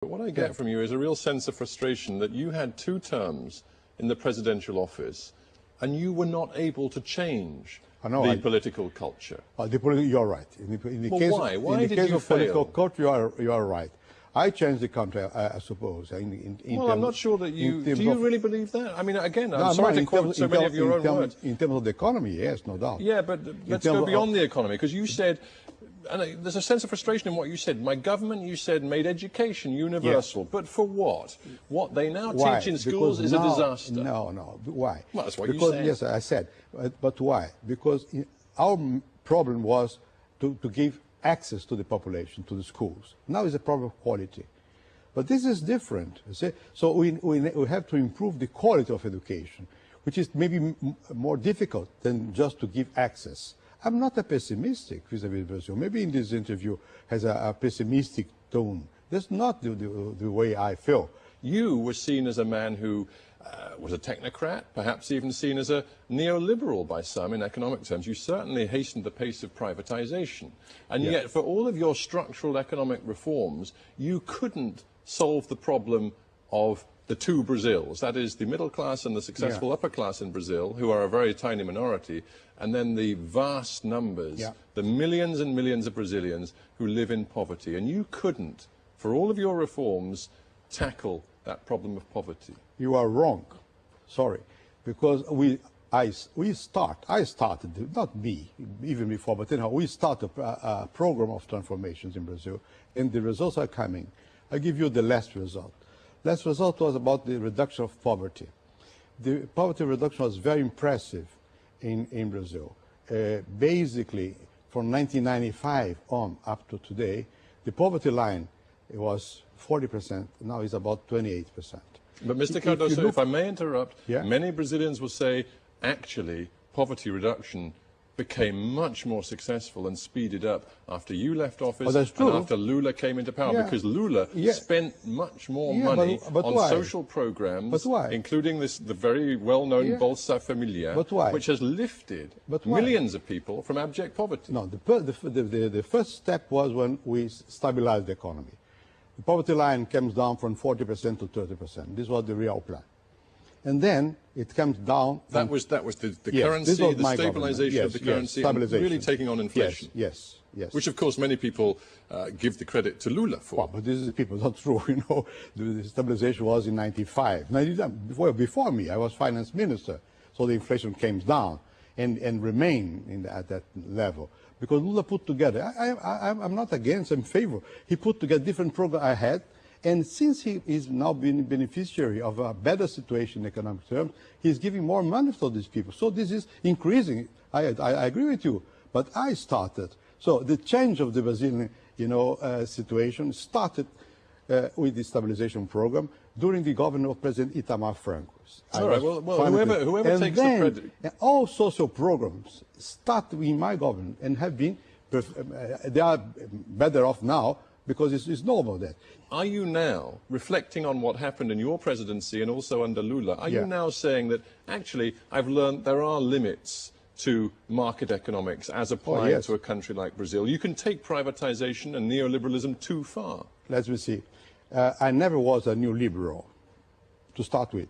But what I get from you is a real sense of frustration that you had 2 terms in the presidential office and you were not able to change the political culture. You're right. In the case, why? Why in the did case you of fail? political culture, you are right. I changed the country, I suppose. Well, I'm not sure that you... Do you really believe that? I mean, again, I'm sorry to quote so many of your own words. In terms of the economy, yes, no doubt. Yeah, but let's go beyond the economy, because you said... And there's a sense of frustration in what you said. My government, you said, made education universal. Yes. But for what? What they now teach in schools is a disaster. No. Why? Well, that's what you said. Yes, I said. But why? Because our problem was to give access to the population, to the schools. Now it's a problem of quality. But this is different. You see? So we have to improve the quality of education, which is maybe more difficult than just to give access. I'm not a pessimistic vis-à-vis Brazil. Maybe in this interview has a pessimistic tone. That's not the way I feel. You were seen as a man who was a technocrat, perhaps even seen as a neoliberal by some in economic terms. You certainly hastened the pace of privatization. And yet, for all of your structural economic reforms, you couldn't solve the problem of the 2 Brazils, that is the middle class and the successful upper class in Brazil, who are a very tiny minority, and then the vast numbers, the millions and millions of Brazilians who live in poverty. And you couldn't, for all of your reforms, tackle that problem of poverty. You are wrong. Sorry. Because I started, not me, even before, but anyhow, we started a program of transformations in Brazil, and the results are coming. I give you the last result. Last result was about the reduction of poverty. The poverty reduction was very impressive in Brazil. Basically, from 1995 on up to today, the poverty line was 40%, now it's about 28%. But Mr. Cardoso, if I may interrupt, many Brazilians will say, actually, poverty reduction became much more successful and speeded up after you left office and after Lula came into power, because Lula spent much more money on social programs, including the very well-known Bolsa Familia, which has lifted millions of people from abject poverty. No, the first step was when we stabilized the economy. The poverty line comes down from 40% to 30%. This was the real plan. And then it comes down. That was the currency, the stabilization of the currency, and really taking on inflation. Yes. Which, of course, many people give the credit to Lula for. Well, but this is not true. You know, the stabilization was in '95. Before me, I was finance minister, so the inflation came down and remained at that level. Because Lula put together, I'm not against, I'm in favor. He put together different programs I had. And since he is now being beneficiary of a better situation in economic terms, he's giving more money to these people. So this is increasing. I agree with you, but I started. So the change of the Brazilian, situation started with the stabilization program during the government of President Itamar Franco. All right. Well, whoever takes the credit. All social programs start in my government and have been. They are better off now. Because it's normal that. Are you now, reflecting on what happened in your presidency and also under Lula, are you now saying that, actually, I've learned there are limits to market economics as applied to a country like Brazil? You can take privatization and neoliberalism too far. Let me see. I never was a new liberal, to start with.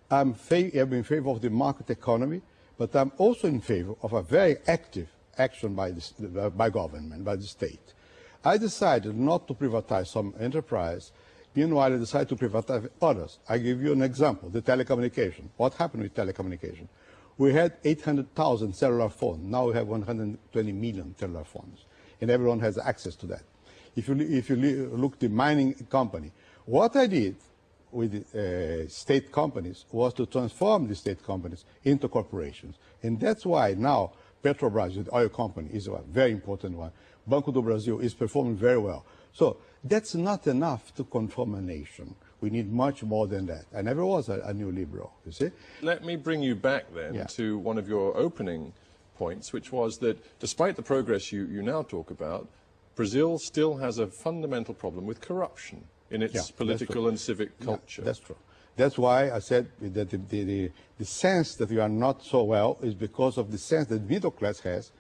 I'm in favor of the market economy, but I'm also in favor of a very active action by government, by the state. I decided not to privatize some enterprise. Meanwhile, I decided to privatize others. I give you an example, the telecommunication. What happened with telecommunication? We had 800,000 cellular phones. Now we have 120 million cellular phones. And everyone has access to that. If you look at the mining company, what I did with state companies was to transform the state companies into corporations. And that's why now Petrobras, the oil company, is a very important one. Banco do Brasil is performing very well. So that's not enough to conform a nation. We need much more than that. I never was a new liberal, you see. Let me bring you back then to one of your opening points, which was that despite the progress you now talk about, Brazil still has a fundamental problem with corruption in its political and civic culture. That's true. That's why I said that the sense that we are not so well is because of the sense that the middle class has,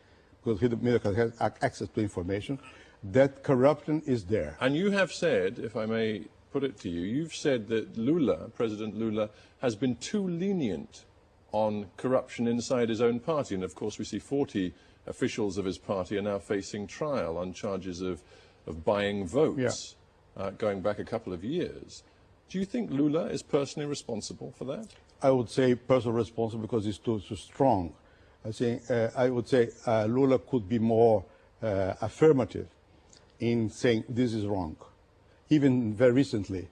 because the middle class has access to information, that corruption is there. And you have said, if I may put it to you. You've said that Lula, President Lula, has been too lenient on corruption inside his own party. And of course, we see 40 officials of his party are now facing trial on charges of buying votes, going back a couple of years. Do you think Lula is personally responsible for that? I would say personally responsible because he's too strong. I would say Lula could be more affirmative in saying this is wrong. Even very recently,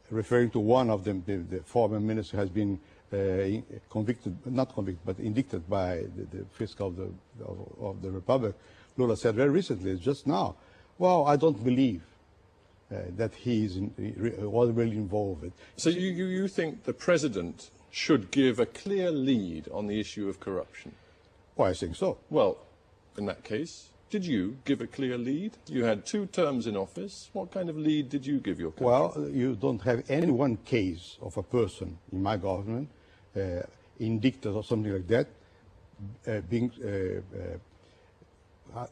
referring to one of them, the former minister has been convicted, not convicted, but indicted by the fiscal of the Republic. Lula said very recently, just now, well, I don't believe that he was really involved. So you think the president should give a clear lead on the issue of corruption? Well, I think so. Well, in that case, did you give a clear lead? You had 2 terms in office. What kind of lead did you give your country? Well, you don't have any one case of a person in my government, indicted or something like that, being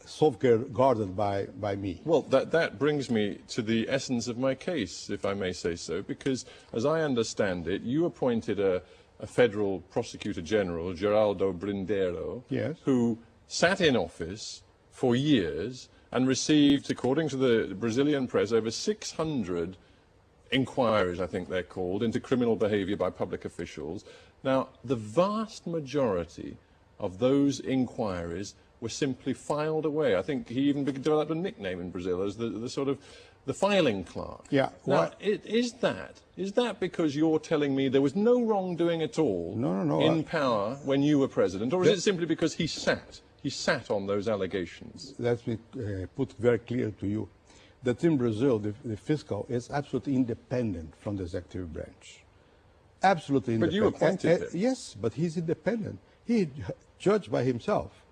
safeguarded by me. Well, that brings me to the essence of my case, if I may say so, because as I understand it, you appointed a federal prosecutor general, Geraldo Brindero, yes, who sat in office for years and received, according to the Brazilian press, over 600 inquiries, I think they're called, into criminal behavior by public officials. Now, the vast majority of those inquiries were simply filed away. I think he even developed a nickname in Brazil as the sort of the filing clerk. Yeah. Now, is that because you're telling me there was no wrongdoing at all in power when you were president, or is it simply because he sat on those allegations? Let me put very clear to you that in Brazil, the fiscal is absolutely independent from the executive branch. Absolutely independent. But you appointed him. Yes, but he's independent. He judged by himself.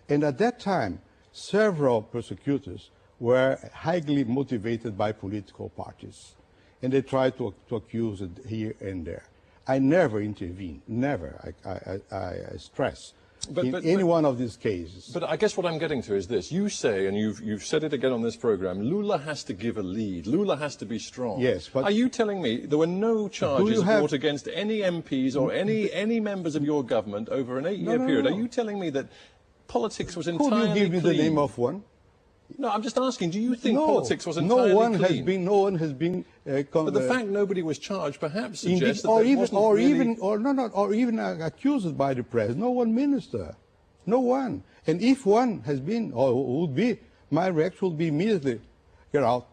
And at that time, several prosecutors were highly motivated by political parties. And they tried to accuse it here and there. I never intervened, never, I stress, in any one of these cases. But I guess what I'm getting to is this. You say, and you've said it again on this program, Lula has to give a lead. Lula has to be strong. Yes, but... Are you telling me there were no charges brought against any MPs or any members of your government over an 8-year period? Are you telling me that politics was entirely clean? Could you give me the name of one? No, I'm just asking, do you think politics was entirely clean? No one has been... but the fact nobody was charged perhaps suggests that or even accused by the press. No one minister. No one. And if one has been, or would be, my reaction would be immediately, get out.